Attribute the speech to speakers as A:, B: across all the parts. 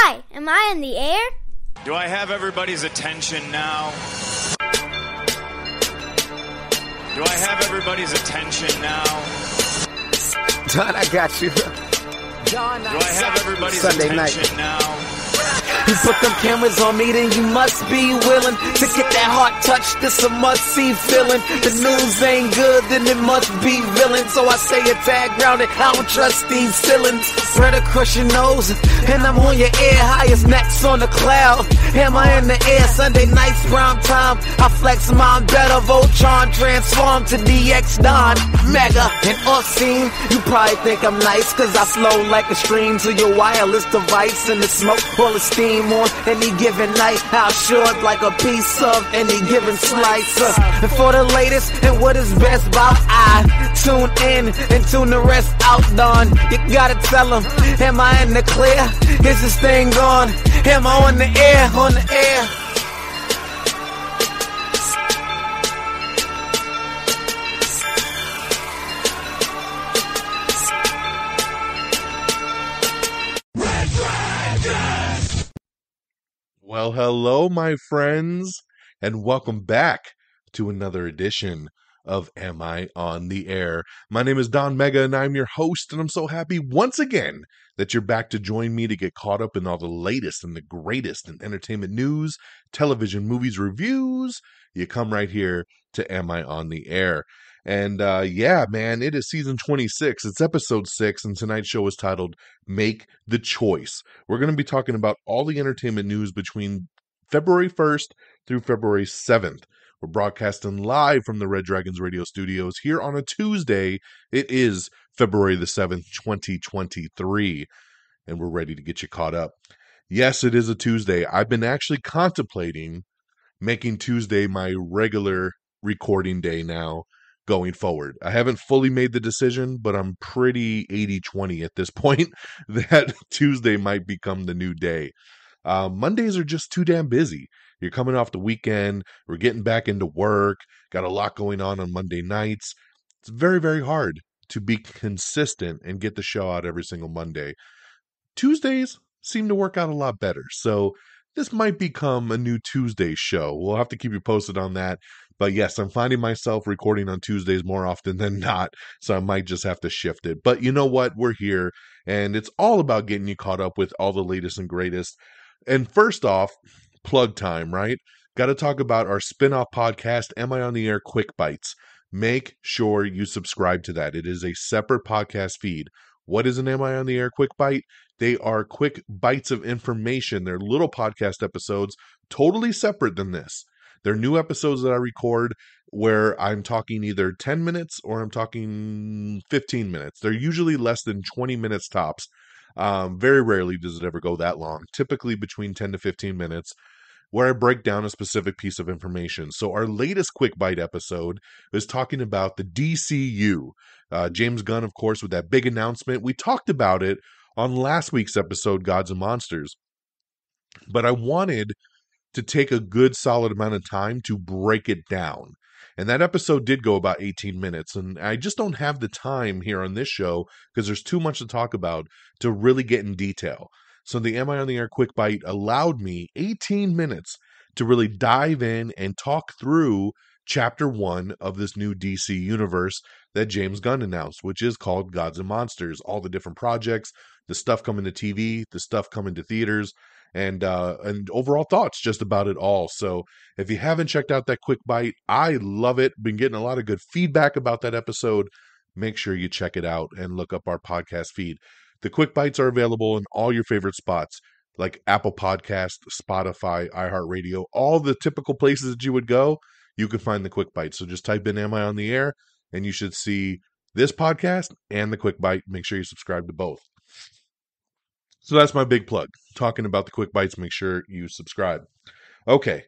A: Hi, am I in the air?
B: Do I have everybody's attention now? Do I have everybody's attention now?
C: Don, I got you.
B: John, do I have everybody's
C: Sunday
B: attention
C: night.
B: now?
C: You put them cameras on me, then you must be willing to get that heart touch. This a must-see feeling. The news ain't good, then it must be villain. So I say it tag grounded. I don't trust these ceilings. Spread across your nose, and I'm on your ear. Highest necks on the cloud. Am I in the air? Sunday nights, prime time. I flex mine better. Voltron transform to DX Don Mega and Unseen. You probably think I'm nice, cause I slow like a stream to your wireless device. And the smoke all the steam on any given night. How short like a piece of any given slice. And for the latest and what is best about I tune in and tune the rest out, Don. You gotta tell them, am I in the clear? Is this thing gone? Am I on the air? On the air?
D: Well, hello, my friends, and welcome back to another edition of Am I on the Air? My name is DONMEGA, and I'm your host, and I'm so happy once again that you're back to join me to get caught up in all the latest and the greatest in entertainment news, television, movies, reviews. You come right here to Am I on the Air? And yeah, man, it is season 26. It's episode 6, and tonight's show is titled Make the Choice. We're going to be talking about all the entertainment news between February 1st through February 7th. We're broadcasting live from the Red Dragons radio studios here on a Tuesday. It is February the 7th, 2023, and we're ready to get you caught up. Yes, it is a Tuesday. I've been actually contemplating making Tuesday my regular recording day now going forward. I haven't fully made the decision, but I'm pretty 80-20 at this point that Tuesday might become the new day. Mondays are just too damn busy. You're coming off the weekend. We're getting back into work. Got a lot going on Monday nights. It's very, very hard to be consistent and get the show out every single Monday. Tuesdays seem to work out a lot better. So this might become a new Tuesday show. We'll have to keep you posted on that. But yes, I'm finding myself recording on Tuesdays more often than not, so I might just have to shift it. But you know what? We're here, and it's all about getting you caught up with all the latest and greatest. And first off, plug time, right? Got to talk about our spin-off podcast, Am I on the Air Quick Bites? Make sure you subscribe to that. It is a separate podcast feed. What is an Am I on the Air Quick Bite? They are quick bites of information. They're little podcast episodes, totally separate than this. They're new episodes that I record where I'm talking either 10 minutes or I'm talking 15 minutes. They're usually less than 20 minutes tops. Very rarely does it ever go that long, typically between 10 to 15 minutes, where I break down a specific piece of information. So our latest Quick Bite episode is talking about the DCU. James Gunn, of course, with that big announcement. We talked about it on last week's episode, Gods and Monsters. But I wanted to take a good solid amount of time to break it down. And that episode did go about 18 minutes. And I just don't have the time here on this show because there's too much to talk about to really get in detail. So the Am I on the Air Quick Bite allowed me 18 minutes to really dive in and talk through Chapter 1 of this new DC universe that James Gunn announced, which is called Gods and Monsters. All the different projects, the stuff coming to TV, the stuff coming to theaters, and overall thoughts just about it all. So if you haven't checked out that Quick Bite, I love it. Been getting a lot of good feedback about that episode. Make sure you check it out and look up our podcast feed. The Quick Bites are available in all your favorite spots, like Apple Podcasts, Spotify, iHeartRadio, all the typical places that you would go. You can find the Quick Bite. So just type in Am I on the Air, and you should see this podcast and the Quick Bite. Make sure you subscribe to both. So that's my big plug. Talking about the Quick Bites, make sure you subscribe. Okay,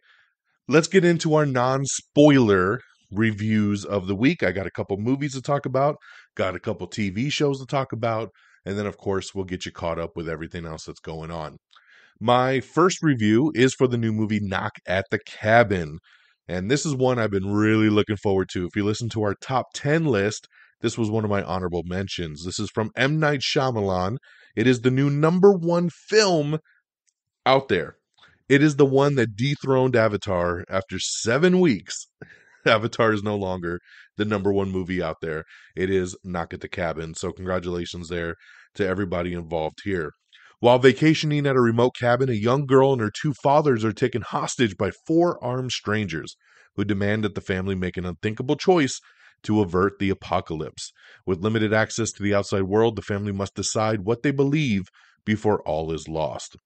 D: let's get into our non-spoiler reviews of the week. I got a couple movies to talk about, got a couple TV shows to talk about, and then, of course, we'll get you caught up with everything else that's going on. My first review is for the new movie Knock at the Cabin, and this is one I've been really looking forward to. If you listen to our top 10 list, this was one of my honorable mentions. This is from M. Night Shyamalan. It is the new #1 film out there. It is the one that dethroned Avatar after 7 weeks. Avatar is no longer the number one movie out there. It is Knock at the Cabin. So congratulations there to everybody involved here. While vacationing at a remote cabin, a young girl and her two fathers are taken hostage by 4 armed strangers who demand that the family make an unthinkable choice to avert the apocalypse. With limited access to the outside world, the family must decide what they believe before all is lost.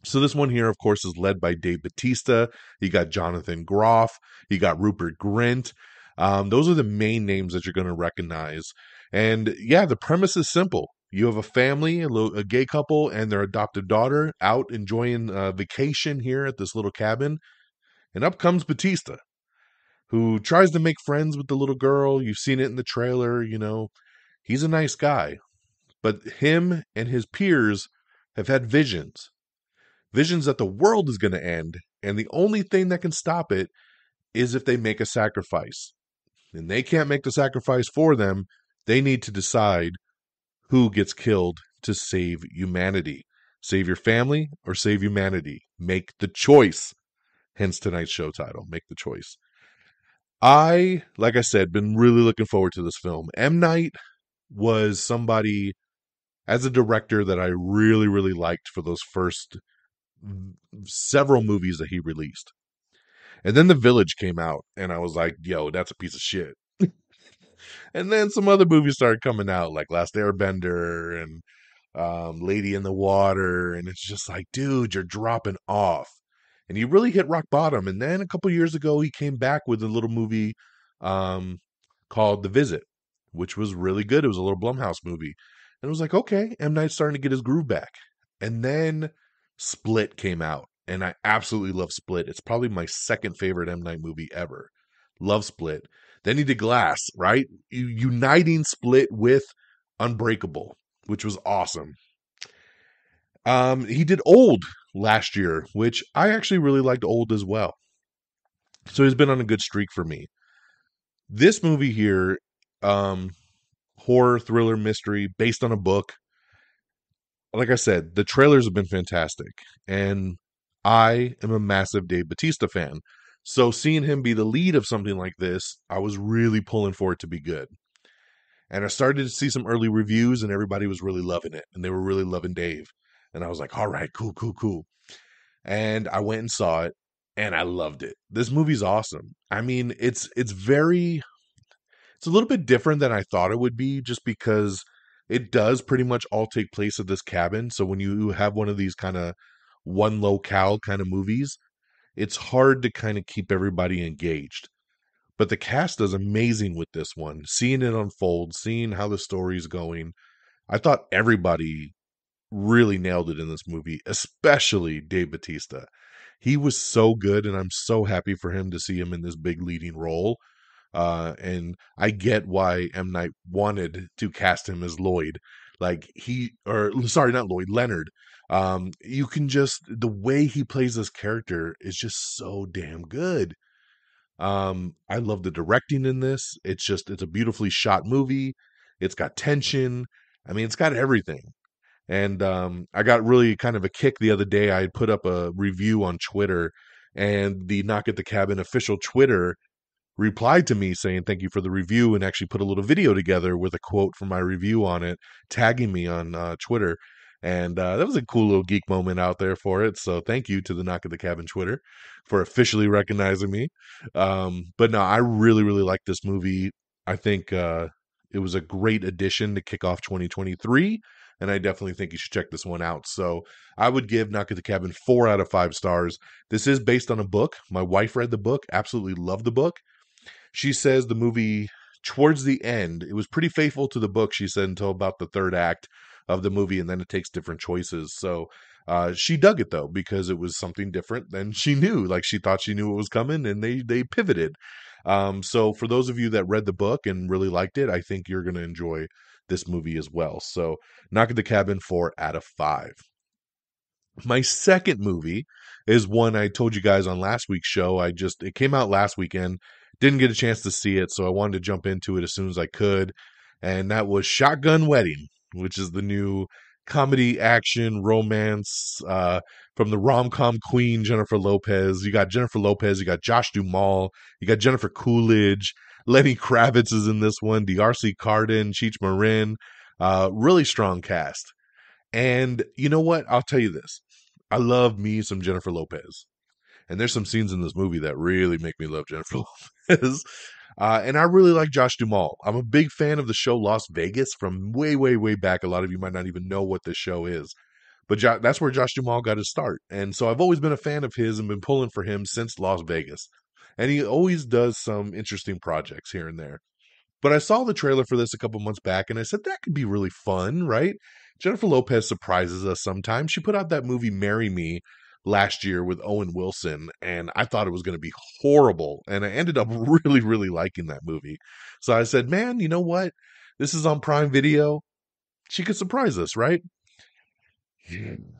D: So this one here, of course, is led by Dave Bautista. You got Jonathan Groff. You got Rupert Grint. Those are the main names that you're going to recognize. And yeah, the premise is simple. You have a family, a gay couple, and their adopted daughter out enjoying a vacation here at this little cabin. And up comes Bautista, who tries to make friends with the little girl. You've seen it in the trailer, you know. He's a nice guy. But him and his peers have had visions that the world is going to end, and the only thing that can stop it is if they make a sacrifice. And they can't make the sacrifice for them. They need to decide who gets killed to save humanity. Save your family or save humanity. Make the choice. Hence tonight's show title, Make the Choice. Like I said, been really looking forward to this film. M. Night was somebody, as a director, that I really, really liked for those first several movies that he released. And then The Village came out, and I was like, yo, that's a piece of shit. And then some other movies started coming out, like Last Airbender and Lady in the Water, and it's just like, dude, you're dropping off. And he really hit rock bottom. And then a couple years ago, he came back with a little movie called The Visit, which was really good. It was a little Blumhouse movie. And it was like, okay, M. Night's starting to get his groove back. And then Split came out, and I absolutely love Split. It's probably my second favorite M. Night movie ever. Love Split. Then he did Glass, right? Uniting Split with Unbreakable, which was awesome. He did Old last year, which I actually really liked Old as well. So he's been on a good streak for me. This movie here, horror, thriller, mystery, based on a book. Like I said, the trailers have been fantastic, and I am a massive Dave Bautista fan. So seeing him be the lead of something like this, I was really pulling for it to be good. And I started to see some early reviews, and everybody was really loving it, and they were really loving Dave. And I was like, all right, cool. And I went and saw it, and I loved it. This movie's awesome. I mean, it's a little bit different than I thought it would be, just because it does pretty much all take place at this cabin. So when you have one of these kind of one locale kind of movies, it's hard to kind of keep everybody engaged. But the cast is amazing with this one. Seeing it unfold, seeing how the story's going. I thought everybody really nailed it in this movie, especially Dave Bautista. He was so good, and I'm so happy for him to see him in this big leading role. And I get why M. Night wanted to cast him as Lloyd. Like not Lloyd, Leonard. You can just, the way he plays this character is just so damn good. I love the directing in this. It's a beautifully shot movie. It's got tension. I mean, it's got everything. And I got really kind of a kick the other day. I had put up a review on Twitter, and the Knock at the Cabin official Twitter replied to me saying thank you for the review, and actually put a little video together with a quote from my review on it, tagging me on Twitter. And that was a cool little geek moment out there for it. So thank you to the Knock at the Cabin Twitter for officially recognizing me. But no, I really, really like this movie. I think it was a great addition to kick off 2023. And I definitely think you should check this one out. So I would give Knock at the Cabin 4 out of 5 stars. This is based on a book. My wife read the book, absolutely loved the book. She says the movie, towards the end, it was pretty faithful to the book, she said, until about the third act of the movie, and then it takes different choices. So she dug it, though, because it was something different than she knew. Like, she thought she knew what was coming, and they pivoted. So for those of you that read the book and really liked it, I think you're going to enjoy this movie as well. So Knock at the Cabin, 4 out of 5. My second movie is one I told you guys on last week's show. It came out last weekend. Didn't get a chance to see it, so I wanted to jump into it as soon as I could. And that was Shotgun Wedding, which is the new comedy, action, romance, from the rom-com queen, Jennifer Lopez. You got Jennifer Lopez, you got Josh Duhamel, you got Jennifer Coolidge, Lenny Kravitz is in this one, D'Arcy Carden, Cheech Marin, really strong cast. And you know what? I'll tell you this. I love me some Jennifer Lopez. And there's some scenes in this movie that really make me love Jennifer Lopez. And I really like Josh Duhamel. I'm a big fan of the show Las Vegas from way, way, way back. A lot of you might not even know what this show is. But that's where Josh Duhamel got his start. And so I've always been a fan of his and been pulling for him since Las Vegas. And he always does some interesting projects here and there. But I saw the trailer for this a couple months back and I said, that could be really fun, right? Jennifer Lopez surprises us sometimes. She put out that movie Marry Me last year with Owen Wilson, and I thought it was going to be horrible. And I ended up really, really liking that movie. So I said, man, you know what? This is on Prime Video. She could surprise us, right?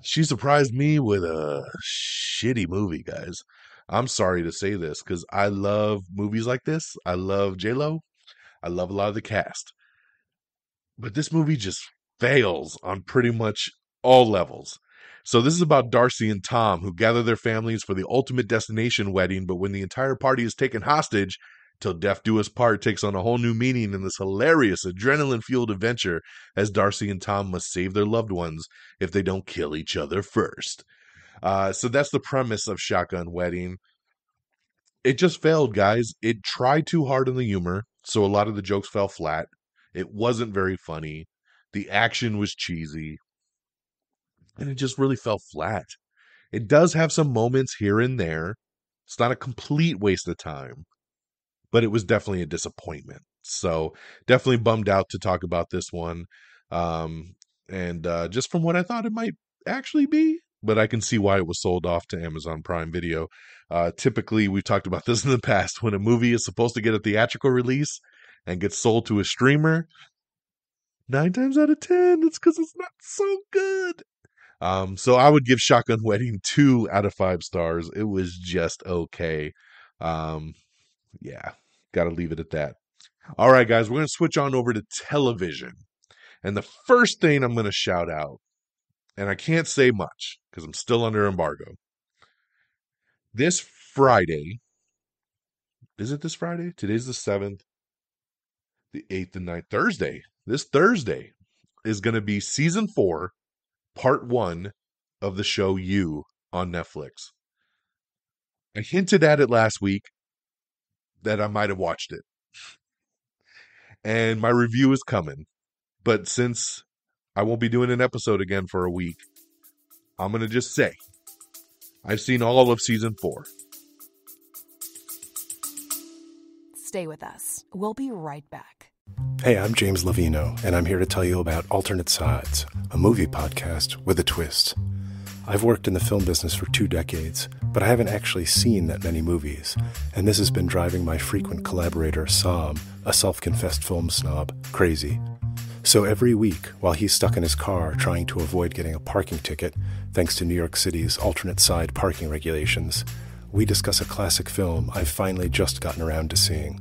D: She surprised me with a shitty movie, guys. I'm sorry to say this because I love movies like this. I love J-Lo. I love a lot of the cast. But this movie just fails on pretty much all levels. So this is about Darcy and Tom, who gather their families for the ultimate destination wedding, but when the entire party is taken hostage, Till Death Do Us Part takes on a whole new meaning in this hilarious, adrenaline-fueled adventure as Darcy and Tom must save their loved ones if they don't kill each other first. So that's the premise of Shotgun Wedding. It just failed, guys. It tried too hard on the humor, so a lot of the jokes fell flat. It wasn't very funny. The action was cheesy. And it just really fell flat. It does have some moments here and there. It's not a complete waste of time. But it was definitely a disappointment. So definitely bummed out to talk about this one. Just from what I thought it might actually be. But I can see why it was sold off to Amazon Prime Video. Typically, we've talked about this in the past. When a movie is supposed to get a theatrical release and gets sold to a streamer, 9 times out of 10, it's because it's not so good. So I would give Shotgun Wedding 2 out of 5 stars. It was just okay. Yeah, got to leave it at that. All right, guys, we're going to switch on over to television. And the first thing I'm going to shout out, and I can't say much because I'm still under embargo. This Friday, is it this Friday? Today's the 7th, the 8th and 9th, Thursday. This Thursday is going to be season 4, part 1 of the show You on Netflix. I hinted at it last week that I might have watched it. And my review is coming. But since I won't be doing an episode again for a week, I'm going to just say, I've seen all of season 4.
A: Stay with us. We'll be right back.
E: Hey, I'm James Lovino, and I'm here to tell you about Alternate Sides, a movie podcast with a twist. I've worked in the film business for 2 decades, but I haven't actually seen that many movies, and this has been driving my frequent collaborator, Sam, a self-confessed film snob, crazy. So every week, while he's stuck in his car trying to avoid getting a parking ticket, thanks to New York City's alternate side parking regulations, we discuss a classic film I've finally just gotten around to seeing.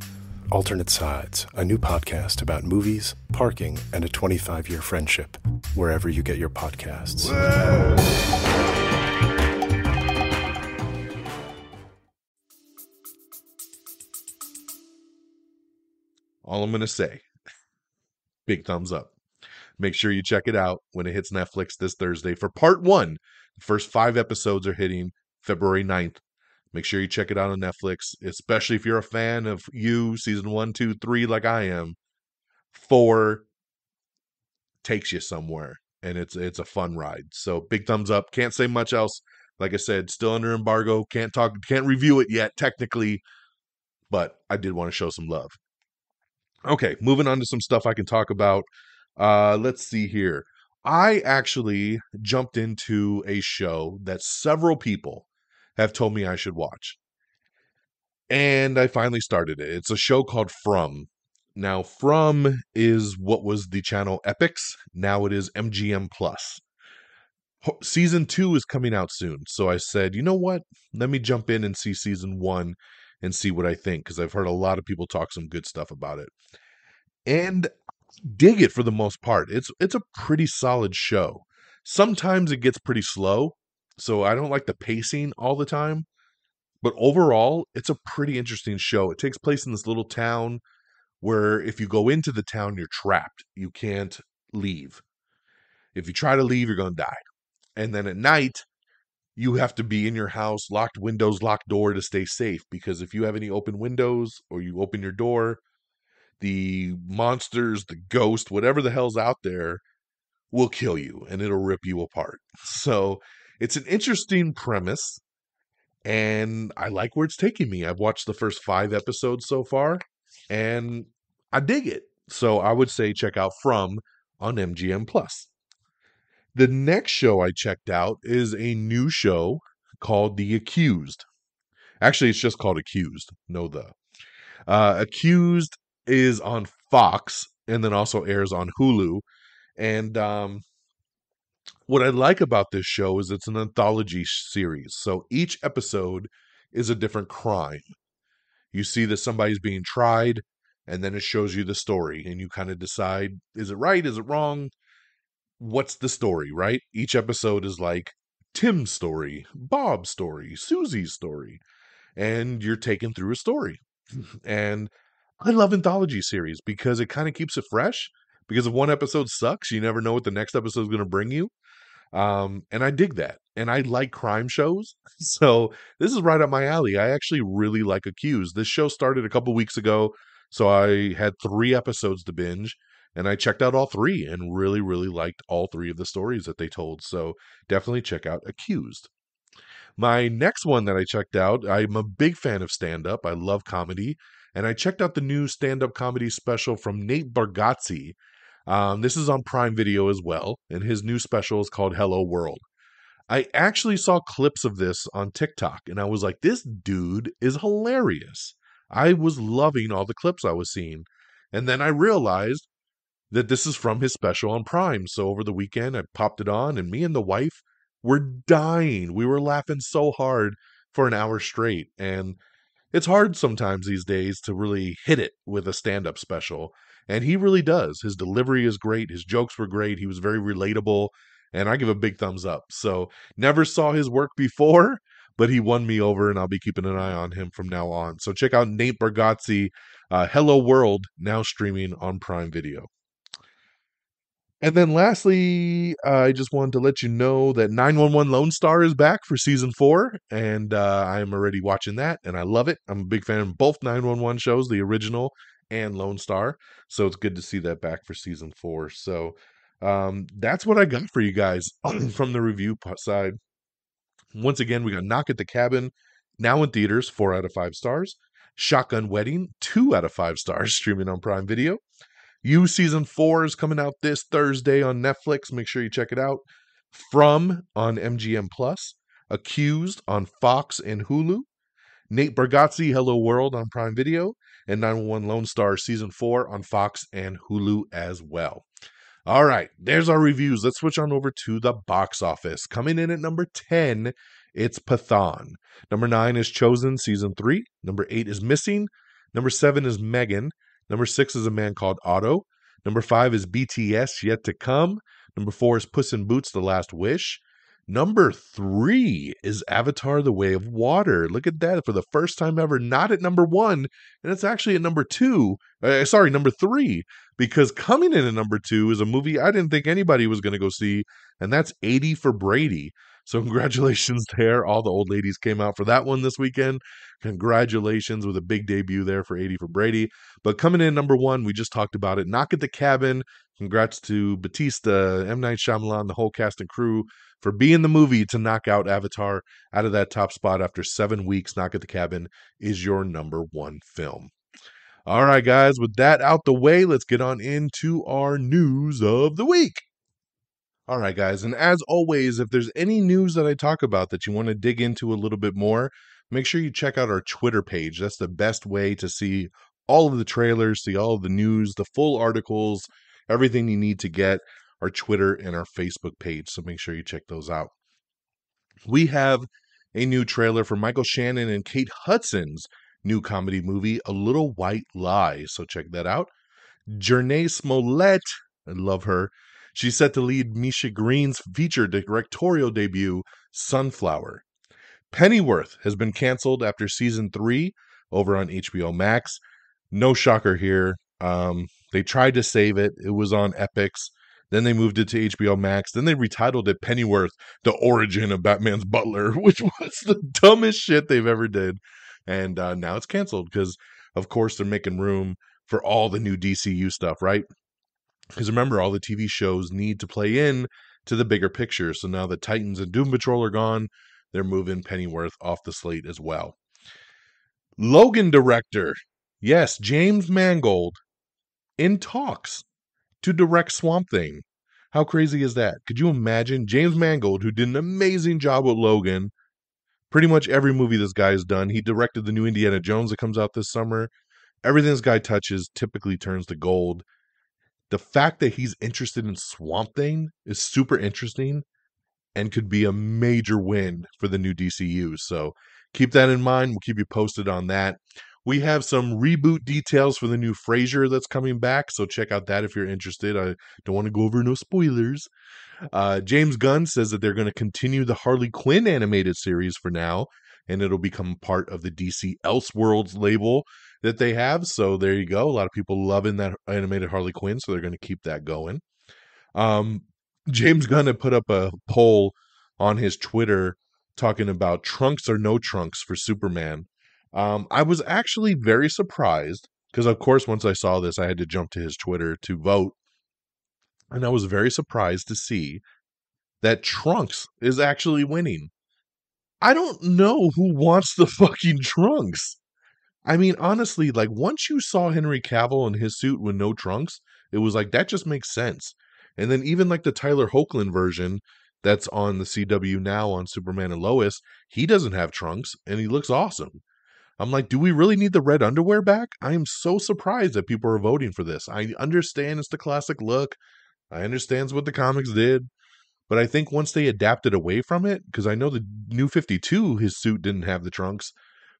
E: Alternate Sides, a new podcast about movies, parking, and a 25-year friendship, wherever you get your podcasts.
D: All I'm going to say, big thumbs up. Make sure you check it out when it hits Netflix this Thursday for part 1. The first 5 episodes are hitting February 9th. Make sure you check it out on Netflix, especially if you're a fan of You, season 1, 2, 3, like I am. 4 takes you somewhere, and it's a fun ride. So big thumbs up. Can't say much else. Like I said, still under embargo. Can't review it yet, technically, but I did want to show some love. Okay, moving on to some stuff I can talk about. Let's see here. I actually jumped into a show that several people have told me I should watch. And I finally started it. It's a show called From. Now, From is what was the channel Epix. Now it is MGM Plus. Season 2 is coming out soon. So I said, you know what? Let me jump in and see season 1 and see what I think, because I've heard a lot of people talk some good stuff about it. And dig it for the most part. It's a pretty solid show. Sometimes it gets pretty slow, so I don't like the pacing all the time. But overall, it's a pretty interesting show. It takes place in this little town where if you go into the town, you're trapped. You can't leave. If you try to leave, you're going to die. And then at night, you have to be in your house, locked windows, locked door to stay safe. Because if you have any open windows or you open your door, the monsters, the ghost, whatever the hell's out there will kill you and it'll rip you apart. So it's an interesting premise and I like where it's taking me. I've watched the first 5 episodes so far and I dig it. So I would say check out From on MGM Plus. The next show I checked out is a new show called The Accused. Actually, it's just called Accused. No, Accused is on Fox and then also airs on Hulu. And what I like about this show is it's an anthology series. So each episode is a different crime. You see that somebody's being tried, and then it shows you the story, and you kind of decide, is it right? Is it wrong? What's the story, right? Each episode is like Tim's story, Bob's story, Susie's story, and you're taken through a story. And I love anthology series because it kind of keeps it fresh. Because if one episode sucks, you never know what the next episode is going to bring you. And I dig that. And I like crime shows. So this is right up my alley. I actually really like Accused. This show started a couple weeks ago. So I had 3 episodes to binge. And I checked out all 3 and really, really liked all 3 of the stories that they told. So definitely check out Accused. My next one that I checked out, I'm a big fan of stand-up. I love comedy. And I checked out the new stand-up comedy special from Nate Bargatze. This is on Prime Video as well, and his new special is called Hello World. I actually saw clips of this on TikTok, and I was like, this dude is hilarious. I was loving all the clips I was seeing. And then I realized that this is from his special on Prime. So over the weekend, I popped it on, and me and the wife were dying. We were laughing so hard for an hour straight. And it's hard sometimes these days to really hit it with a stand-up special. And he really does. His delivery is great. His jokes were great. He was very relatable. And I give a big thumbs up. So never saw his work before, but he won me over and I'll be keeping an eye on him from now on. So check out Nate Bargatze, Hello World, now streaming on Prime Video. And then lastly, I just wanted to let you know that 911 Lone Star is back for season 4, and I'm already watching that, and I love it. I'm a big fan of both 911 shows, the original and Lone Star, so it's good to see that back for season 4. So that's what I got for you guys from the review side. Once again, we got Knock at the Cabin, now in theaters, 4 out of 5 stars. Shotgun Wedding, 2 out of 5 stars, streaming on Prime Video. You Season 4 is coming out this Thursday on Netflix. Make sure you check it out. From on MGM Plus. Accused on Fox and Hulu. Nate Bargatze, Hello World on Prime Video. And 911 Lone Star Season 4 on Fox and Hulu as well. All right, there's our reviews. Let's switch on over to the box office. Coming in at number 10, it's Pathan. Number 9 is Chosen Season 3. Number 8 is Missing. Number 7 is Megan. Number 6 is A Man Called Otto. Number 5 is BTS Yet to Come. Number 4 is Puss in Boots The Last Wish. Number 3 is Avatar The Way of Water. Look at that, for the first time ever, not at number 1, and it's actually at number 3, because coming in at number 2 is a movie I didn't think anybody was going to go see, and that's 80 for Brady. So congratulations there. All the old ladies came out for that one this weekend. Congratulations with a big debut there for 80 for Brady. But coming in number 1, we just talked about it, Knock at the Cabin. Congrats to Batista, M. Night Shyamalan, the whole cast and crew for being the movie to knock out Avatar out of that top spot after 7 weeks. Knock at the Cabin is your number 1 film. All right, guys, with that out the way, let's get on into our news of the week. All right, guys, and as always, if there's any news that I talk about that you want to dig into a little bit more, make sure you check out our Twitter page. That's the best way to see all of the trailers, see all of the news, the full articles, everything you need to get, our Twitter and our Facebook page. So make sure you check those out. We have a new trailer for Michael Shannon and Kate Hudson's new comedy movie, A Little White Lie. So check that out. Jernee Smollett, I love her. She's set to lead Misha Green's feature directorial debut, Sunflower. Pennyworth has been canceled after season 3 over on HBO Max. No shocker here. They tried to save it. It was on Epix. Then they moved it to HBO Max. Then they retitled it Pennyworth, The Origin of Batman's Butler, which was the dumbest shit they've ever did. And now it's canceled because, of course, they're making room for all the new DCU stuff, right? Because remember, all the TV shows need to play in to the bigger picture. So now that Titans and Doom Patrol are gone, they're moving Pennyworth off the slate as well. Logan director, yes, James Mangold, in talks to direct Swamp Thing. How crazy is that? Could you imagine James Mangold, who did an amazing job with Logan, pretty much every movie this guy has done. He directed the new Indiana Jones that comes out this summer. Everything this guy touches typically turns to gold. The fact that he's interested in Swamp Thing is super interesting and could be a major win for the new DCU. So keep that in mind. We'll keep you posted on that. We have some reboot details for the new Frasier that's coming back, so check out that if you're interested. I don't want to go over no spoilers. James Gunn says that they're going to continue the Harley Quinn animated series for now, and it'll become part of the DC Elseworlds label that they have. So there you go. A lot of people loving that animated Harley Quinn, so they're going to keep that going. James Gunn had put up a poll on his Twitter talking about trunks or no trunks for Superman. I was actually very surprised because, of course, once I saw this, I had to jump to his Twitter to vote. And I was very surprised to see that Trunks is actually winning. I don't know who wants the fucking Trunks. I mean, honestly, like, once you saw Henry Cavill in his suit with no trunks, it was like, that just makes sense. And then even like the Tyler Hoechlin version that's on the CW now on Superman and Lois, he doesn't have trunks and he looks awesome. I'm like, do we really need the red underwear back? I am so surprised that people are voting for this. I understand it's the classic look. I understand it's what the comics did. But I think once they adapted away from it, because I know the New 52, his suit didn't have the trunks.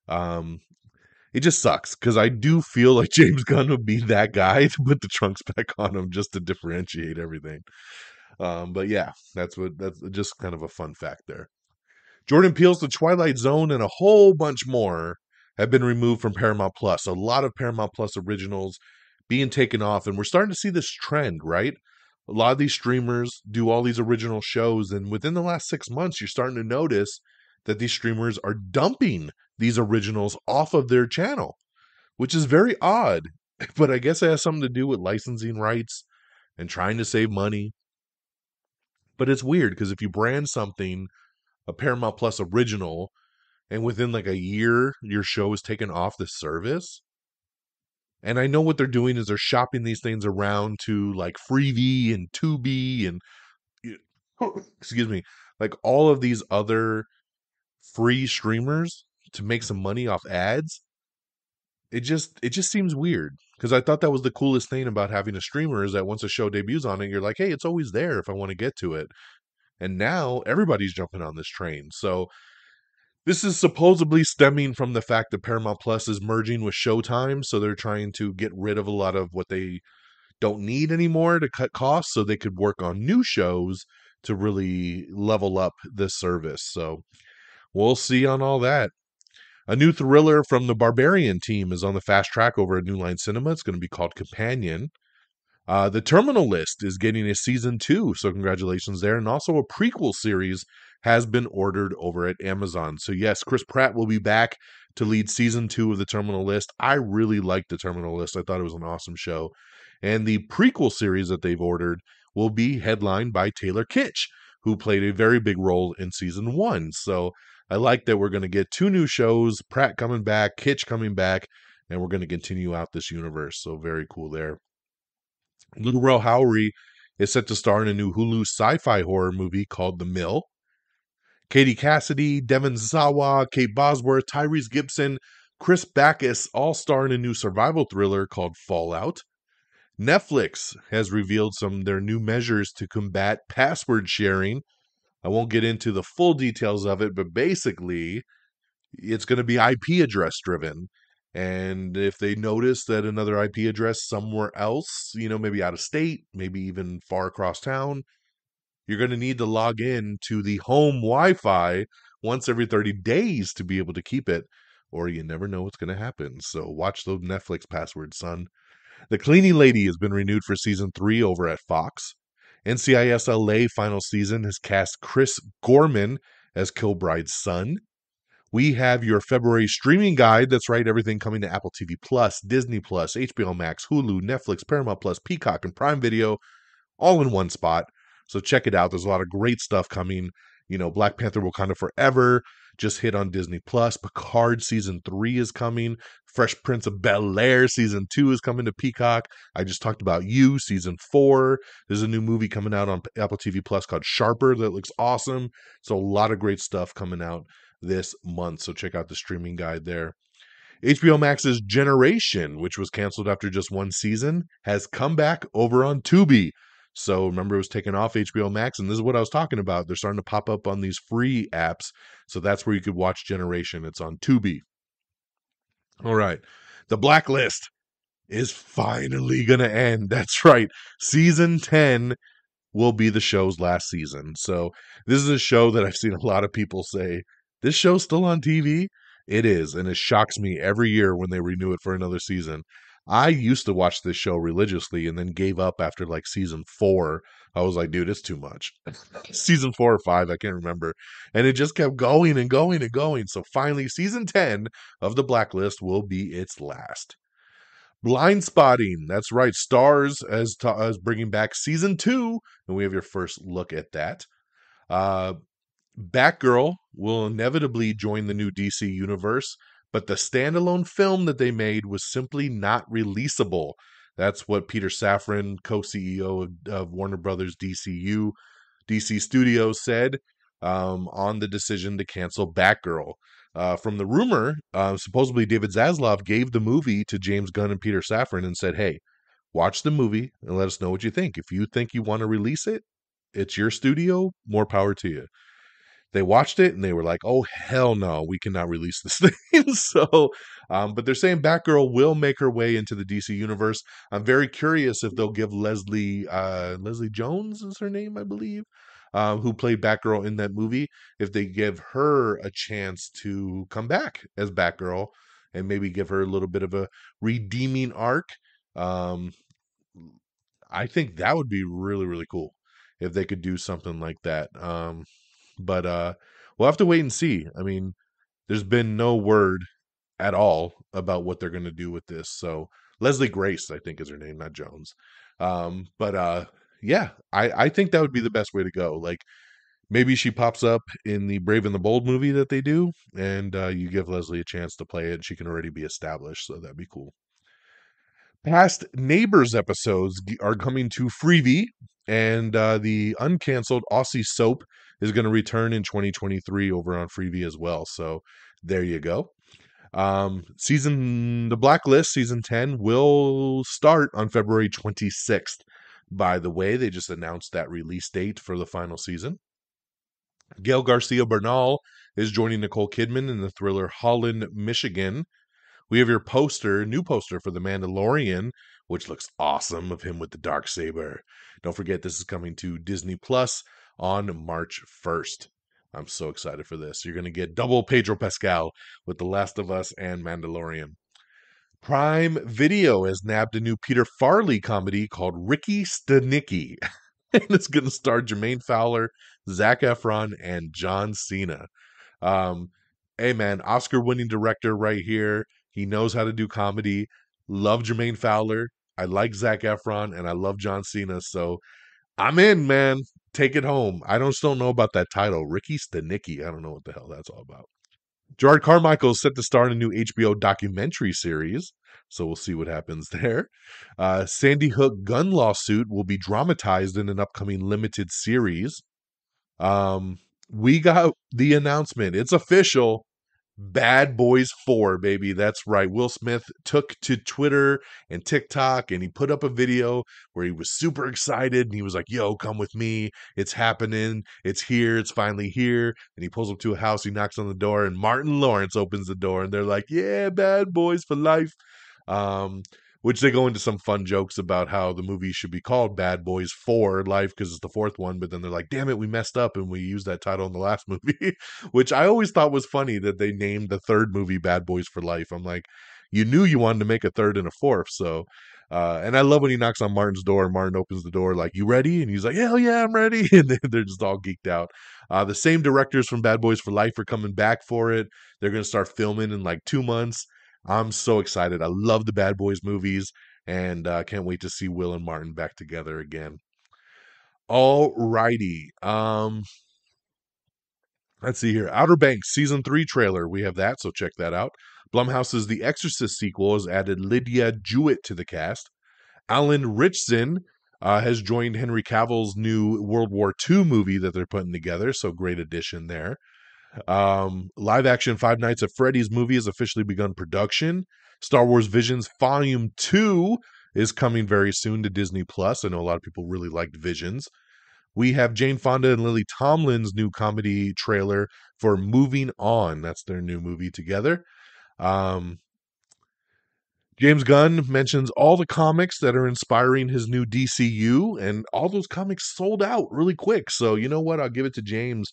D: It just sucks because I do feel like James Gunn would be that guy to put the trunks back on him just to differentiate everything. But yeah, that's just kind of a fun fact there. Jordan Peele's The Twilight Zone and a whole bunch more have been removed from Paramount Plus. A lot of Paramount Plus originals being taken off, and we're starting to see this trend, right? A lot of these streamers do all these original shows, and within the last 6 months, you're starting to notice that these streamers are dumping these originals off of their channel, which is very odd. But I guess it has something to do with licensing rights and trying to save money. But it's weird because if you brand something a Paramount Plus original, and within like a year, your show is taken off the service. And I know what they're doing is they're shopping these things around to like Freevee and Tubi and, excuse me, like all of these other free streamers to make some money off ads. It just seems weird because I thought that was the coolest thing about having a streamer is that once a show debuts on it, you're like, hey, it's always there if I want to get to it. And now everybody's jumping on this train. So this is supposedly stemming from the fact that Paramount Plus is merging with Showtime, so they're trying to get rid of a lot of what they don't need anymore to cut costs so they could work on new shows to really level up this service. So we'll see on all that. A new thriller from the Barbarian team is on the fast track over at New Line Cinema. It's going to be called Companion. The Terminal List is getting a season 2, so congratulations there. And also a prequel series has been ordered over at Amazon. So yes, Chris Pratt will be back to lead season 2 of The Terminal List. I really liked The Terminal List. I thought it was an awesome show. And the prequel series that they've ordered will be headlined by Taylor Kitsch, who played a very big role in season 1. So I like that we're going to get 2 new shows, Pratt coming back, Kitsch coming back, and we're going to continue out this universe. So very cool there. Little Rel Howery is set to star in a new Hulu sci-fi horror movie called The Mill. Katie Cassidy, Devon Sawa, Kate Bosworth, Tyrese Gibson, Chris Backus all star in a new survival thriller called Fallout. Netflix has revealed some of their new measures to combat password sharing. I won't get into the full details of it, but basically, it's going to be IP address driven. And if they notice that another IP address somewhere else, maybe out of state, maybe even far across town, you're going to need to log in to the home Wi-Fi once every 30 days to be able to keep it, or you never know what's going to happen. So watch those Netflix passwords, son. The Cleaning Lady has been renewed for season 3 over at Fox. NCIS LA final season has cast Chris Gorman as Kilbride's son. We have your February streaming guide. That's right, everything coming to Apple TV Plus, Disney Plus, HBO Max, Hulu, Netflix, Paramount Plus, Peacock, and Prime Video, all in one spot. So check it out. There's a lot of great stuff coming. Black Panther Wakanda Forever just hit on Disney Plus. Picard season 3 is coming. Fresh Prince of Bel-Air season 2 is coming to Peacock. I just talked about You season 4. There's a new movie coming out on Apple TV Plus called Sharper that looks awesome. So a lot of great stuff coming out this month. So check out the streaming guide there. HBO Max's Generation, which was canceled after just one season, has come back over on Tubi. So remember, it was taken off HBO Max, and this is what I was talking about. They're starting to pop up on these free apps. So that's where you could watch Generation. It's on Tubi. All right. The Blacklist is finally going to end. That's right. Season 10 will be the show's last season. So this is a show that I've seen a lot of people say, this show's still on TV? It is, and it shocks me every year when they renew it for another season. I used to watch this show religiously and then gave up after like season 4. I was like, dude, it's too much. Season 4 or 5, I can't remember. And it just kept going and going and going. So finally, season 10 of The Blacklist will be its last. Blind Spotting, that's right. Stars as bringing back season 2, and we have your first look at that. Batgirl will inevitably join the new DC universe, but the standalone film that they made was simply not releasable. That's what Peter Safran, co-CEO of Warner Brothers DC Studios, said on the decision to cancel Batgirl. From the rumor, supposedly David Zaslav gave the movie to James Gunn and Peter Safran and said, hey, watch the movie and let us know what you think. If you think you want to release it, it's your studio, more power to you. They watched it and they were like, oh, hell no, we cannot release this thing. So, but they're saying Batgirl will make her way into the DC universe. I'm very curious if they'll give Leslie Jones is her name, I believe, who played Batgirl in that movie, if they give her a chance to come back as Batgirl and maybe give her a little bit of a redeeming arc. I think that would be really, really cool if they could do something like that. But we'll have to wait and see. I mean, there's been no word at all about what they're going to do with this. So Leslie Grace, I think is her name, not Jones. Yeah, I think that would be the best way to go. Like maybe she pops up in the Brave and the Bold movie that they do, and you give Leslie a chance to play it. She can already be established, so that'd be cool. Past Neighbors episodes are coming to Freevee, and the uncanceled Aussie soap is going to return in 2023 over on Freevee as well. So there you go. The Blacklist season 10 will start on February 26th. By the way, they just announced that release date for the final season. Gail Garcia Bernal is joining Nicole Kidman in the thriller Holland, Michigan. We have your new poster for The Mandalorian, which looks awesome, of him with the Darksaber. Don't forget, this is coming to Disney Plus on March 1st. I'm so excited for this. You're going to get double Pedro Pascal with The Last of Us and Mandalorian. Prime Video has nabbed a new Peter Farrelly comedy called Ricky Stenicki. And it's going to star Jermaine Fowler, Zac Efron, and John Cena. Hey, man, Oscar-winning director right here. He knows how to do comedy. Love Jermaine Fowler. I like Zac Efron, and I love John Cena. So I'm in, man. Take it home. I don't know about that title. Ricky Stenicki. I don't know what the hell that's all about. Gerard Carmichael is set to star in a new HBO documentary series. So we'll see what happens there. Sandy Hook gun lawsuit will be dramatized in an upcoming limited series. We got the announcement. It's official. Bad Boys 4, baby. That's right. Will Smith took to Twitter and TikTok and he put up a video where he was super excited and he was like, yo, come with me. It's happening. It's here. It's finally here. And he pulls up to a house. He knocks on the door and Martin Lawrence opens the door and they're like, yeah, Bad Boys for life. Which they go into some fun jokes about how the movie should be called Bad Boys 4 Life because it's the fourth one, but then they're like, damn it, we messed up and we used that title in the last movie, which I always thought was funny that they named the third movie Bad Boys for Life. I'm like, you knew you wanted to make a third and a fourth, so... and I love when he knocks on Martin's door and Martin opens the door like, you ready? And he's like, hell yeah, I'm ready. And they're just all geeked out. The same directors from Bad Boys for Life are coming back for it. They're going to start filming in like 2 months. I'm so excited. I love the Bad Boys movies and can't wait to see Will and Martin back together again. All righty. Let's see here. Outer Banks Season 3 trailer. We have that, so check that out. Blumhouse's The Exorcist sequel has added Lydia Jewett to the cast. Alan Ritchson has joined Henry Cavill's new World War II movie that they're putting together, so great addition there. Live action Five Nights at Freddy's movie has officially begun production. Star Wars Visions Volume 2 is coming very soon to Disney Plus. I know a lot of people really liked Visions. We have Jane Fonda and Lily Tomlin's new comedy trailer for Moving On. That's their new movie together. James Gunn mentions all the comics that are inspiring his new DCU, and all those comics sold out really quick. So you know what? I'll give it to James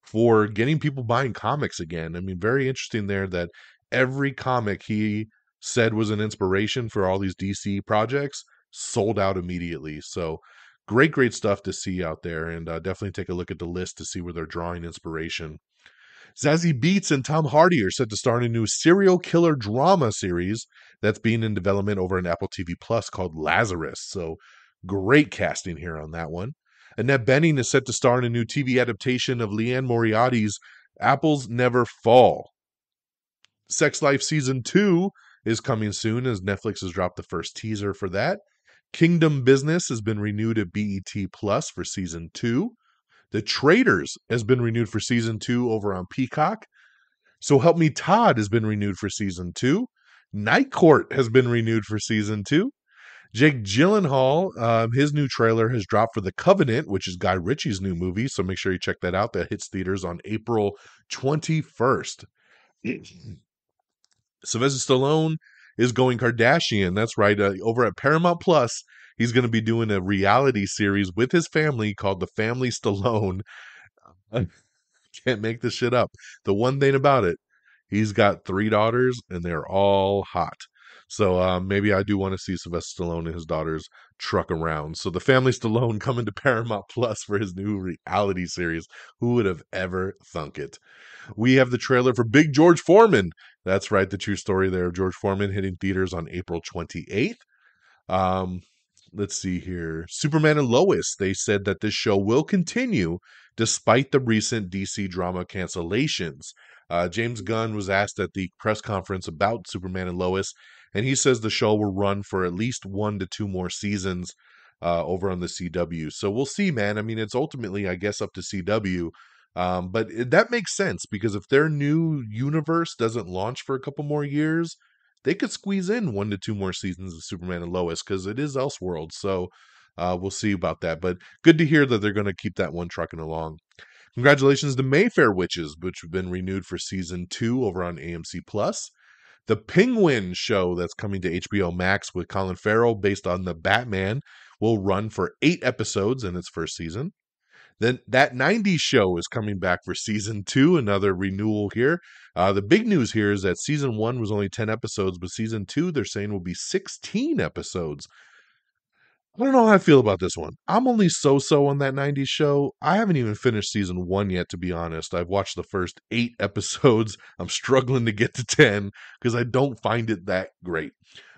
D: for getting people buying comics again. I mean, very interesting there that every comic he said was an inspiration for all these DC projects sold out immediately. So great stuff to see out there, and definitely take a look at the list to see where they're drawing inspiration. Zazie Beetz and Tom Hardy are set to star in a new serial killer drama series that's being in development over on Apple TV Plus called Lazarus. So great casting here on that one. Annette Bening is set to star in a new TV adaptation of Leanne Moriarty's Apples Never Fall. Sex Life Season 2 is coming soon as Netflix has dropped the first teaser for that. Kingdom Business has been renewed at BET Plus for Season 2. The Traitors has been renewed for Season 2 over on Peacock. So Help Me Todd has been renewed for Season 2. Night Court has been renewed for Season 2. Jake Gyllenhaal, his new trailer has dropped for The Covenant, which is Guy Ritchie's new movie. So make sure you check that out. That hits theaters on April 21st. Sylvester Stallone is going Kardashian. That's right. Over at Paramount Plus, he's going to be doing a reality series with his family called The Family Stallone. I can't make this shit up. The one thing about it, he's got 3 daughters and they're all hot. So maybe I do want to see Sylvester Stallone and his daughters truck around. So The Family Stallone coming to Paramount Plus for his new reality series. Who would have ever thunk it? We have the trailer for Big George Foreman. That's right, the true story there of George Foreman hitting theaters on April 28th. Let's see here. Superman and Lois, they said that this show will continue despite the recent DC drama cancellations. James Gunn was asked at the press conference about Superman and Lois, and he says the show will run for at least 1 to 2 more seasons over on the CW. So we'll see, man. I mean, it's ultimately, I guess, up to CW. But that makes sense because if their new universe doesn't launch for a couple more years, they could squeeze in 1 to 2 more seasons of Superman and Lois because it is Elseworld. So we'll see about that. But good to hear that they're going to keep that one trucking along. Congratulations to Mayfair Witches, which have been renewed for Season 2 over on AMC+. The Penguin show that's coming to HBO Max with Colin Farrell based on the Batman will run for 8 episodes in its first season. Then That 90s Show is coming back for Season 2, another renewal here. The big news here is that Season 1 was only 10 episodes, but Season 2, they're saying, will be 16 episodes. I don't know how I feel about this one. I'm only so-so on That 90s Show. I haven't even finished Season 1 yet, to be honest. I've watched the first 8 episodes. I'm struggling to get to 10 because I don't find it that great,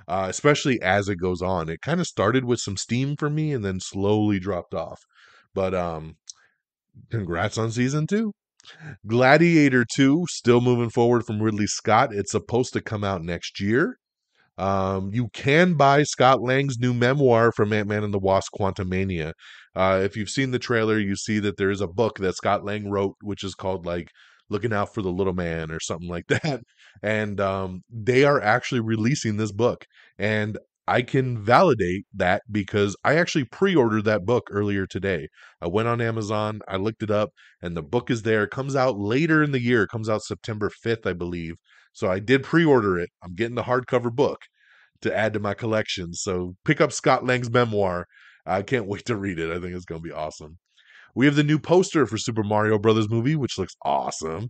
D: especially as it goes on. It kind of started with some steam for me and then slowly dropped off. But congrats on Season 2. Gladiator 2, still moving forward from Ridley Scott. It's supposed to come out next year. You can buy Scott Lang's new memoir from Ant-Man and the Wasp: Quantumania. If you've seen the trailer, you see that there is a book that Scott Lang wrote, which is called like looking out for the little man or something like that. And they are actually releasing this book. And I can validate that because I actually pre-ordered that book earlier today. I went on Amazon, I looked it up, and the book is there. It comes out later in the year. It comes out September 5th, I believe. So I did pre-order it. I'm getting the hardcover book to add to my collection. So pick up Scott Lang's memoir. I can't wait to read it. I think it's going to be awesome. We have the new poster for Super Mario Brothers movie, which looks awesome.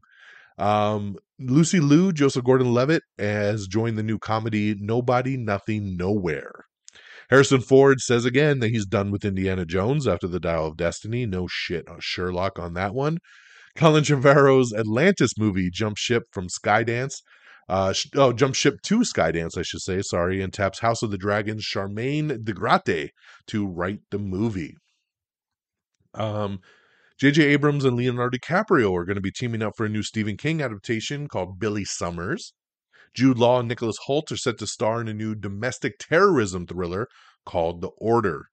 D: Lucy Liu, Joseph Gordon-Levitt, has joined the new comedy Nobody, Nothing, Nowhere. Harrison Ford says again that he's done with Indiana Jones after the Dial of Destiny. No shit, Sherlock on that one. Colin Trevorrow's Atlantis movie jumped ship from Skydance. Jump ship to Skydance, I should say, sorry, and taps House of the Dragon's Charmaine de Gratte to write the movie. J.J. Abrams and Leonardo DiCaprio are going to be teaming up for a new Stephen King adaptation called Billy Summers. Jude Law and Nicholas Hoult are set to star in a new domestic terrorism thriller called The Order.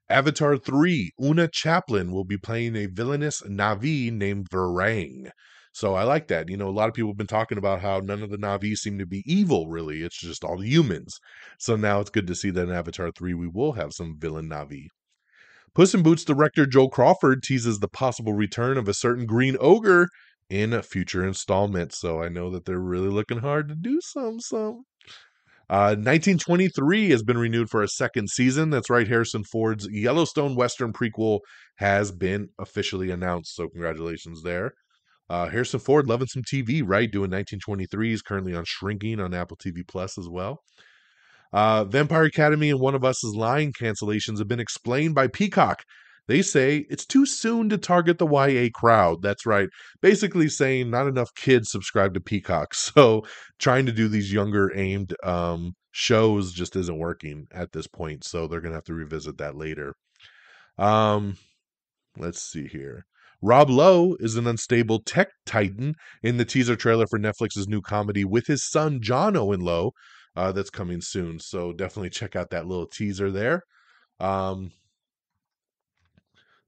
D: Avatar 3, Una Chaplin will be playing a villainous Na'vi named Varang. So I like that. You know, a lot of people have been talking about how none of the Na'vi seem to be evil, really. It's just all the humans. So now it's good to see that in Avatar 3 we will have some villain Na'vi. Puss in Boots director Joel Crawford teases the possible return of a certain green ogre in a future installment. So I know that they're really looking hard to do some. 1923 has been renewed for a second season. That's right, Harrison Ford's Yellowstone Western prequel has been officially announced. So congratulations there. Harrison Ford loving some TV, right? Doing 1923 is currently on Shrinking on Apple TV Plus as well. Vampire Academy and One of Us's line cancellations have been explained by Peacock. They say it's too soon to target the YA crowd. That's right. Basically saying not enough kids subscribe to Peacock. So trying to do these younger aimed shows just isn't working at this point. So they're going to have to revisit that later. Let's see here. Rob Lowe is an unstable tech titan in the teaser trailer for Netflix's new comedy with his son John Owen Lowe. That's coming soon. So definitely check out that little teaser there.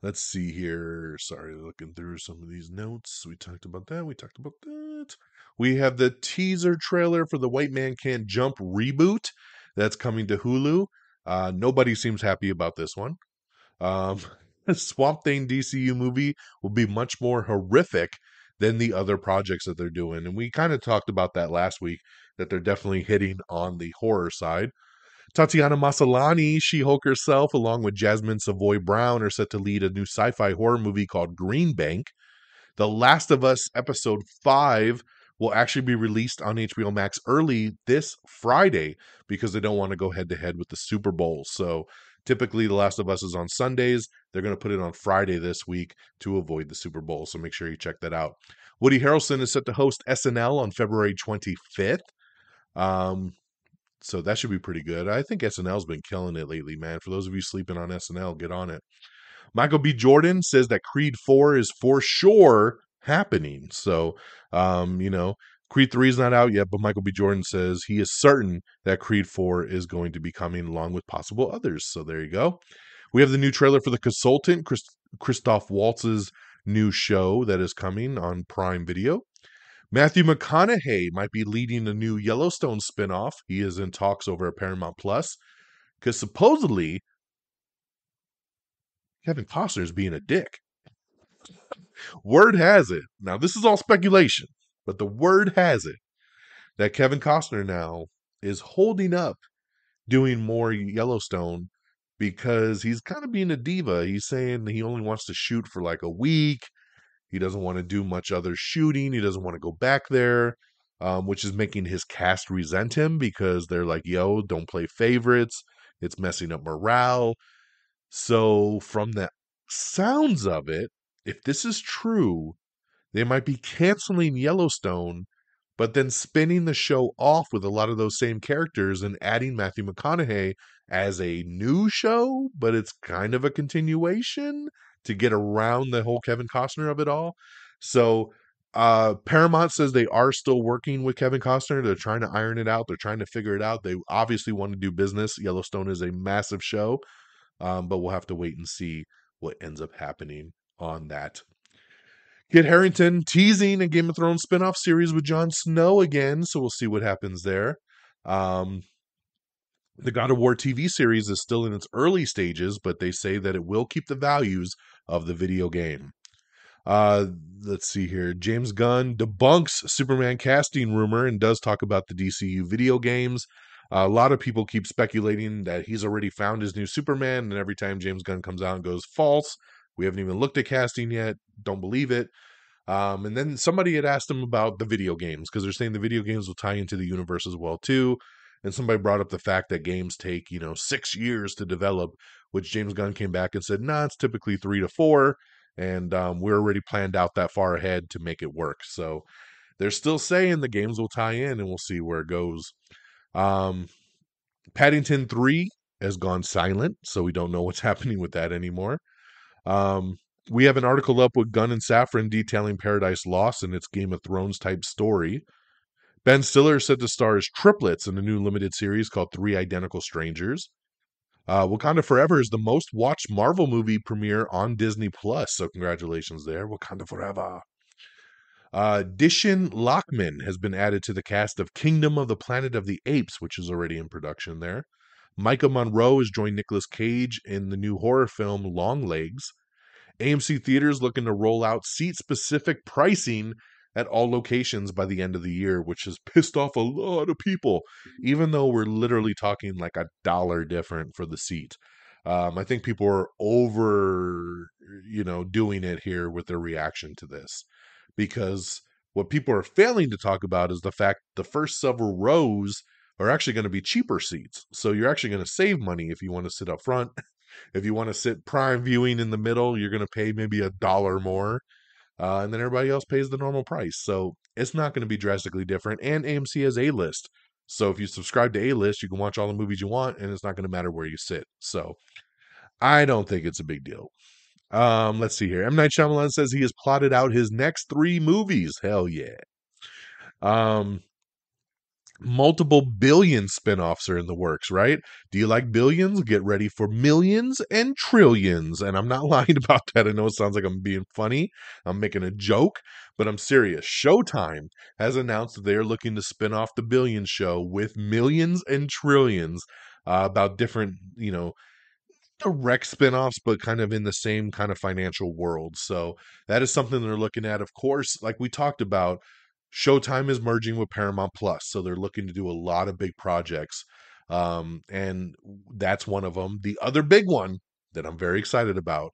D: Let's see here. Sorry, looking through some of these notes. We talked about that. We have the teaser trailer for the White Man Can't Jump reboot that's coming to Hulu. Nobody seems happy about this one. Swamp Thing DCU movie will be much more horrific than the other projects that they're doing. And we kind of talked about that last week, that they're definitely hitting on the horror side. Tatiana Maslany, She-Hulk herself, along with Jasmine Savoy Brown, are set to lead a new sci-fi horror movie called Green Bank. The Last of Us Episode 5 will actually be released on HBO Max early this Friday because they don't want to go head-to-head with the Super Bowl. So typically The Last of Us is on Sundays. They're going to put it on Friday this week to avoid the Super Bowl. So make sure you check that out. Woody Harrelson is set to host SNL on February 25th. So that should be pretty good. I think SNL's been killing it lately, man. For those of you sleeping on SNL, get on it. Michael B. Jordan says that Creed 4 is for sure happening. So, Creed 3 is not out yet, but Michael B. Jordan says he is certain that Creed 4 is going to be coming along with possible others. So there you go. We have the new trailer for The Consultant, Christoph Waltz's new show that is coming on Prime Video. Matthew McConaughey might be leading a new Yellowstone spinoff. He is in talks over at Paramount Plus because supposedly Kevin Costner is being a dick. Word has it, now this is all speculation, but the word has it that Kevin Costner now is holding up doing more Yellowstone because he's kind of being a diva. He's saying he only wants to shoot for like a week. He doesn't want to do much other shooting. He doesn't want to go back there, which is making his cast resent him because they're like, yo, don't play favorites. It's messing up morale. So from the sounds of it, if this is true, they might be canceling Yellowstone, but then spinning the show off with a lot of those same characters and adding Matthew McConaughey as a new show, but it's kind of a continuation to get around the whole Kevin Costner of it all. So Paramount says they are still working with Kevin Costner. They're trying to iron it out. They're trying to figure it out. They obviously want to do business. Yellowstone is a massive show, but we'll have to wait and see what ends up happening on that. Kit Harington teasing a Game of Thrones spinoff series with Jon Snow again, so we'll see what happens there. The God of War TV series is still in its early stages, but they say that it will keep the values of the video game. Let's see here. James Gunn debunks Superman casting rumor and does talk about the DCU video games. A lot of people keep speculating that he's already found his new Superman, and every time James Gunn comes out and goes false, we haven't even looked at casting yet, don't believe it. And then somebody had asked him about the video games, because they're saying the video games will tie into the universe as well too. And somebody brought up the fact that games take 6 years to develop, which James Gunn came back and said, nah, it's typically 3 to 4. And we're already planned out that far ahead to make it work. So they're still saying the games will tie in, and we'll see where it goes. Paddington 3 has gone silent, so we don't know what's happening with that anymore. We have an article up with Gunn and Safran detailing Paradise Lost and its Game of Thrones type story. Ben Stiller is set to star as triplets in a new limited series called Three Identical Strangers. Wakanda Forever is the most watched Marvel movie premiere on Disney Plus, so congratulations there, Wakanda Forever. Dishin Lockman has been added to the cast of Kingdom of the Planet of the Apes, which is already in production there. Micah Monroe has joined Nicolas Cage in the new horror film Longlegs. AMC Theaters looking to roll out seat-specific pricing at all locations by the end of the year, which has pissed off a lot of people, even though we're literally talking like $1 different for the seat. I think people are over, doing it here with their reaction to this, because what people are failing to talk about is the fact the first several rows are actually going to be cheaper seats. So you're actually going to save money if you want to sit up front. If you want to sit prime viewing in the middle, you're going to pay maybe $1 more. And then everybody else pays the normal price. So it's not going to be drastically different. And AMC has A-List. So if you subscribe to A-List, you can watch all the movies you want, and it's not going to matter where you sit. So I don't think it's a big deal. Let's see here. M. Night Shyamalan says he has plotted out his next 3 movies. Hell yeah. Multiple billion spinoffs are in the works, right? Do you like billions? Get ready for millions and trillions. And I'm not lying about that. I know it sounds like I'm being funny. I'm making a joke, but I'm serious. Showtime has announced that they are looking to spin off the Billions show with millions and trillions about different, direct spinoffs, but kind of in the same kind of financial world. So that is something they're looking at. Of course, like we talked about, Showtime is merging with Paramount Plus, so they're looking to do a lot of big projects, and that's one of them. The other big one that I'm very excited about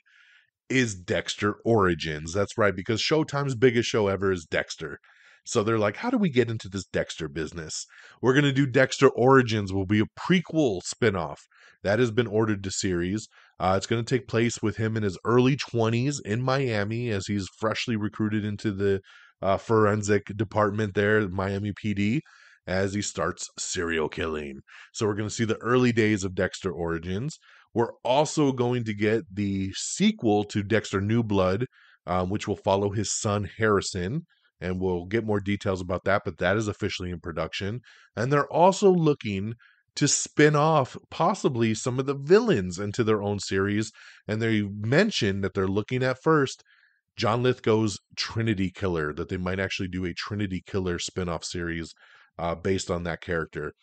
D: is Dexter Origins. That's right, because Showtime's biggest show ever is Dexter. So they're like, how do we get into this Dexter business? We're going to do Dexter Origins, will be a prequel spinoff. That has been ordered to series. It's going to take place with him in his early 20s in Miami as he's freshly recruited into the forensic department there, Miami PD, as he starts serial killing. So we're going to see the early days of Dexter Origins. We're also going to get the sequel to Dexter New Blood, which will follow his son Harrison, and we'll get more details about that, but that is officially in production. And they're also looking to spin off possibly some of the villains into their own series, and they mentioned that they're looking at first John Lithgow's Trinity Killer, that they might actually do a Trinity Killer spinoff series based on that character.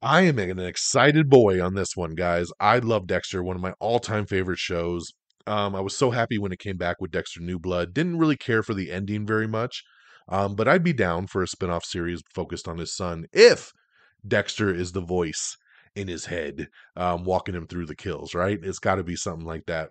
D: I am an excited boy on this one, guys. I love Dexter, one of my all-time favorite shows. I was so happy when it came back with Dexter New Blood. Didn't really care for the ending very much, but I'd be down for a spinoff series focused on his son if Dexter is the voice in his head, walking him through the kills, right? It's got to be something like that.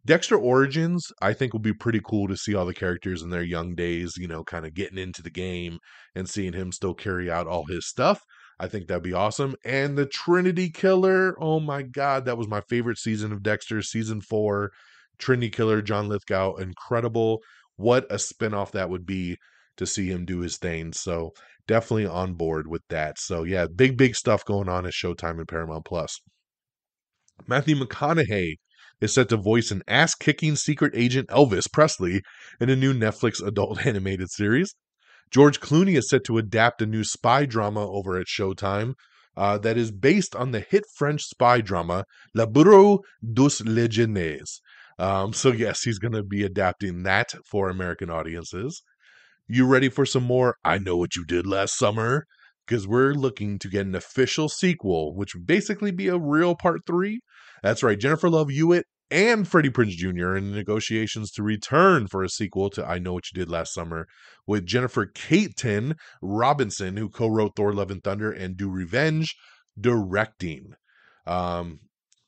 D: Dexter Origins, I think, will be pretty cool to see all the characters in their young days, kind of getting into the game and seeing him still carry out all his stuff. I think that'd be awesome. And the Trinity Killer, oh my God, that was my favorite season of Dexter, season 4. Trinity Killer, John Lithgow, incredible. What a spinoff that would be to see him do his thing. So definitely on board with that. So yeah, big stuff going on at Showtime and Paramount Plus. Matthew McConaughey is set to voice an ass-kicking secret agent Elvis Presley in a new Netflix adult animated series. George Clooney is set to adapt a new spy drama over at Showtime that is based on the hit French spy drama La Bureau des Légendes. So yes, he's going to be adapting that for American audiences. You ready for some more I Know What You Did Last Summer? Because we're looking to get an official sequel, which would basically be a real part 3. That's right, Jennifer Love Hewitt and Freddie Prinze Jr. are in negotiations to return for a sequel to I Know What You Did Last Summer, with Jennifer Caton Robinson, who co-wrote Thor: Love and Thunder and Do Revenge, directing. Um,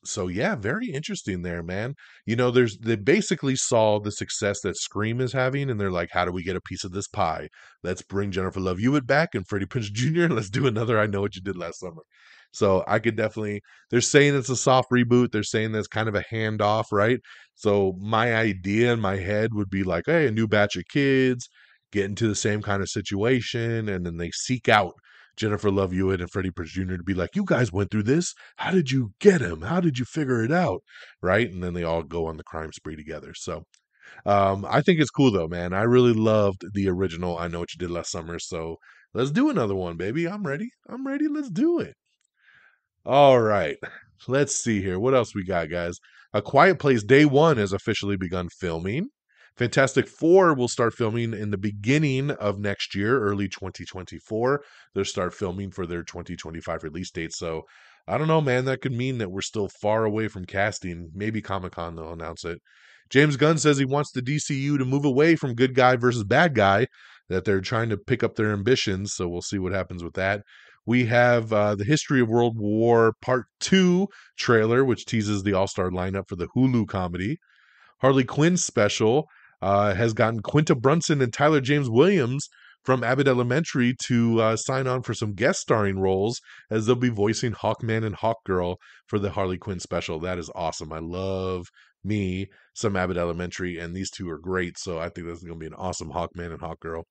D: so yeah, very interesting there, man. They basically saw the success that Scream is having, and they're like, how do we get a piece of this pie? Let's bring Jennifer Love Hewitt back and Freddie Prinze Jr. and let's do another I Know What You Did Last Summer. So I could definitely, they're saying it's a soft reboot. They're saying that's kind of a handoff, right? So my idea in my head would be like, hey, a new batch of kids get into the same kind of situation, and then they seek out Jennifer Love Hewitt and Freddie Prinze Jr. to be like, you guys went through this. How did you get him? How did you figure it out? Right? And then they all go on the crime spree together. So I think it's cool though, man. I really loved the original I Know What You Did Last Summer. So let's do another one, baby. I'm ready. I'm ready. Let's do it. All right. Let's see here. What else we got, guys? A Quiet Place Day 1 has officially begun filming. Fantastic Four will start filming in the beginning of next year, early 2024. They'll start filming for their 2025 release date. So I don't know, man. That could mean that we're still far away from casting. Maybe Comic-Con they'll announce it. James Gunn says he wants the DCU to move away from good guy versus bad guy, that they're trying to pick up their ambitions. So we'll see what happens with that. We have the History of World War Part 2 trailer, which teases the all-star lineup for the Hulu comedy. Harley Quinn special has gotten Quinta Brunson and Tyler James Williams from Abbott Elementary to sign on for some guest starring roles, as they'll be voicing Hawkman and Hawkgirl for the Harley Quinn special. That is awesome. I love me some Abbott Elementary, and these two are great. So I think this is going to be an awesome Hawkman and Hawkgirl.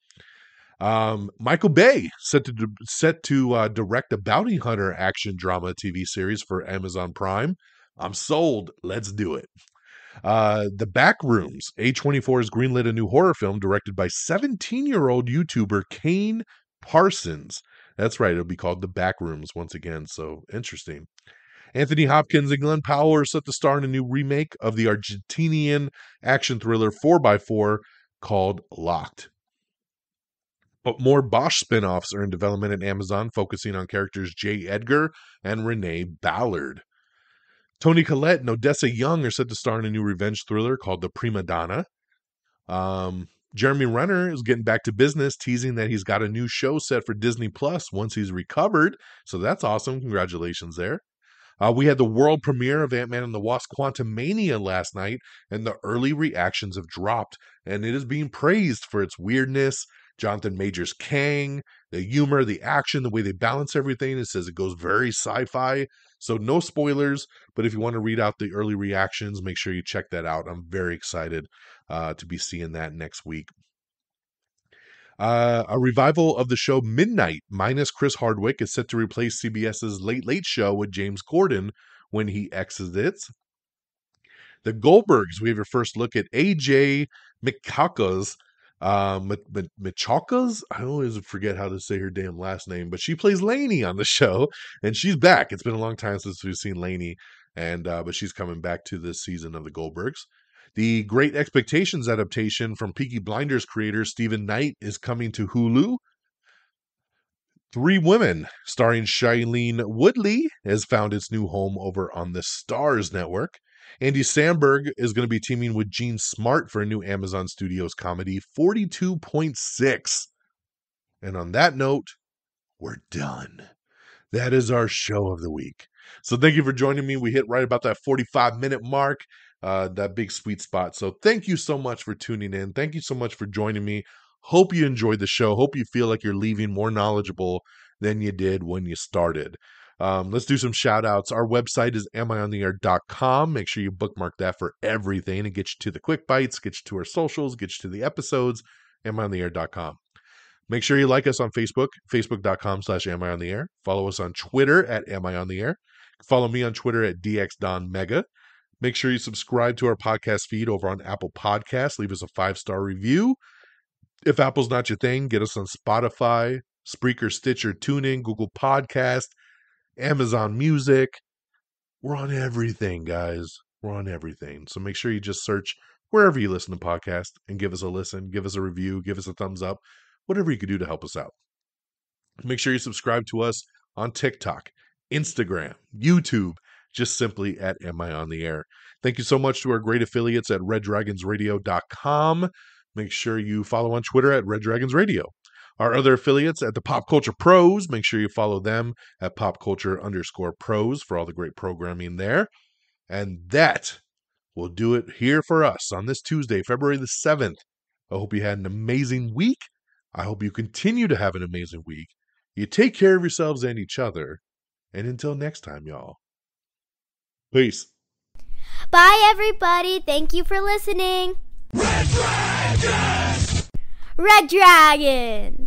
D: Michael Bay set to direct a bounty hunter action drama TV series for Amazon Prime. I'm sold. Let's do it. The Backrooms. A24 has greenlit a new horror film directed by 17-year-old YouTuber Kane Parsons. That's right. It'll be called The Backrooms once again. So interesting. Anthony Hopkins and Glenn Powell are set to star in a new remake of the Argentinian action thriller 4x4 called Locked. But more Bosch spinoffs are in development at Amazon, focusing on characters J. Edgar and Renee Ballard. Toni Collette and Odessa Young are set to star in a new revenge thriller called The Prima Donna. Jeremy Renner is getting back to business, teasing that he's got a new show set for Disney Plus once he's recovered. So that's awesome. Congratulations there. We had the world premiere of Ant-Man and the Wasp: Quantumania last night, and the early reactions have dropped, and it is being praised for its weirdness. Jonathan Majors Kang, the humor, the action, the way they balance everything. It says it goes very sci-fi. So no spoilers, but if you want to read out the early reactions, make sure you check that out. I'm very excited to be seeing that next week. A revival of the show Midnight minus Chris Hardwick is set to replace CBS's Late Late Show with James Corden when he exits. The Goldbergs, we have your first look at AJ McCalca's Machakas. I always forget how to say her damn last name, but she plays Lainey on the show, and she's back. It's been a long time since we've seen Lainey, and but she's coming back to this season of the Goldbergs. The Great Expectations adaptation from Peaky Blinders creator Stephen Knight is coming to Hulu. Three Women, starring Shailene Woodley, has found its new home over on the Starz network. Andy Samberg is going to be teaming with Gene Smart for a new Amazon Studios comedy, 42.6. And on that note, we're done. That is our show of the week. So thank you for joining me. We hit right about that 45-minute mark, that big sweet spot. So thank you so much for tuning in. Thank you so much for joining me. Hope you enjoyed the show. Hope you feel like you're leaving more knowledgeable than you did when you started. Let's do some shout outs. Our website is amiontheair.com. Make sure you bookmark that for everything and get you to the quick bites, get you to our socials, get you to the episodes, amiontheair.com. Make sure you like us on Facebook, facebook.com/amiontheair. Follow us on Twitter at amiontheair. Follow me on Twitter at DXDonMega. Make sure you subscribe to our podcast feed over on Apple Podcasts. Leave us a 5-star review. If Apple's not your thing, get us on Spotify, Spreaker, Stitcher, TuneIn, Google Podcast, Amazon Music. We're on everything, guys. We're on everything. So make sure you just search wherever you listen to podcasts and give us a listen, give us a review, give us a thumbs up, whatever you could do to help us out. Make sure you subscribe to us on TikTok, Instagram, YouTube, just simply at Am I On The Air. Thank you so much to our great affiliates at reddragonsradio.com. Make sure you follow on Twitter at Red Dragons Radio. Our other affiliates at the Pop Culture Pros, make sure you follow them at popculture_pros for all the great programming there. And that will do it here for us on this Tuesday, February the 7th. I hope you had an amazing week. I hope you continue to have an amazing week. You take care of yourselves and each other. And until next time, y'all. Peace.
F: Bye, everybody. Thank you for listening. Red Dragons! Red Dragons!